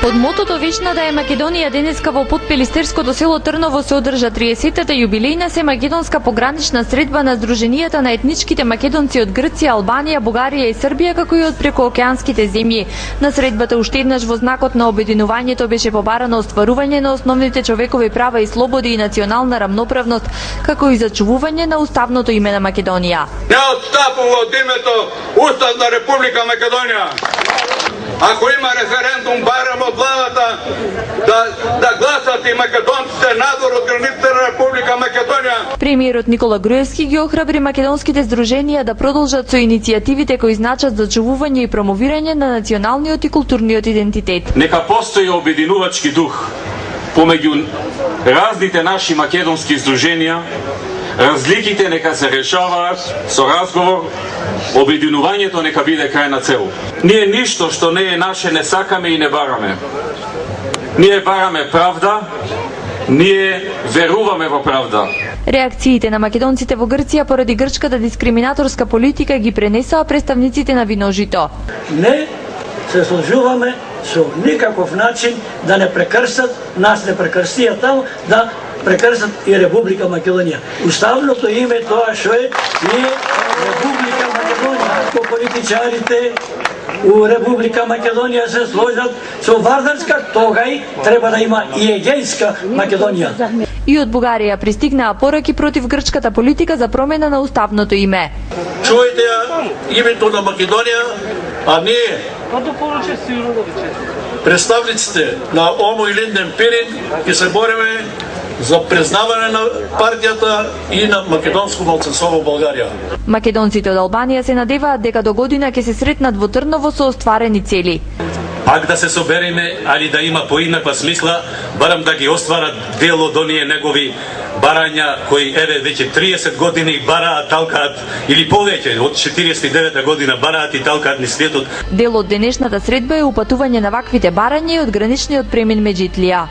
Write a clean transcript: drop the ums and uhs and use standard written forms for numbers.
Под мотото "Вечна да е Македонија" денеска во подпилистерското село Трново се одржа 30-та јубилејна се македонска погранична средба на Сдруженијата на етничките македонци од Грција, Албанија, Бугарија и Србија, како и од прекоокеанските земји. На средбата уште еднаш во знакот на обединувањето беше побарано остварување на основните човекови права и слободи и национална рамноправност, како и зачувување на уставното име на Македонија. Не отстапува од името Уставна Република Македонија. Ако има референдум, барам од владата да гласат и македонците надвор од границите на Република Македонија. Премиерот Никола Груевски ги охрабри македонските здруженија да продолжат со иницијативите кои значат зачувување и промовирање на националниот и културниот идентитет. Нека постои обединувачки дух помеѓу разните наши македонски здруженија. Разликите нека се решаваат со разговор, обединувањето нека биде крајна цел. Ние ништо што не е наше не сакаме и не бараме. Ние бараме правда, ние веруваме во правда. Реакциите на македонците во Грција поради грчката дискриминаторска политика ги пренесоа представниците на Виножито. Не се сложуваме со никаков начин да не прекрсат, нас не прекрсија таму, да прекрсат и Република Македонија. Уставното име тоа што е Република Македонија. Ако политичарите у Република Македонија се сложат со Вардарска, тогај треба да има и Егејска Македонија. И од Бугарија пристигнаа пораки против грчката политика за промена на уставното име. Чујте ја името на Македонија, а ние представниците на ОМО и Линден Пирин ќе се бориме за признавање на партијата и на македонско малцинство во Българија. Македонците од Албанија се надеваат дека до година ќе се сретнат во Трново со остварени цели. Пак да се собереме, али да има поинаква смисла, барам да ги остварат дел од оние негови барања кои еве веќе 30 години бараат, талкаат или повеќе од 49 година бараат и талкаат низ светот. Дел од денешната средба е упатување на ваквите барања и од граничниот премин Меджитлија.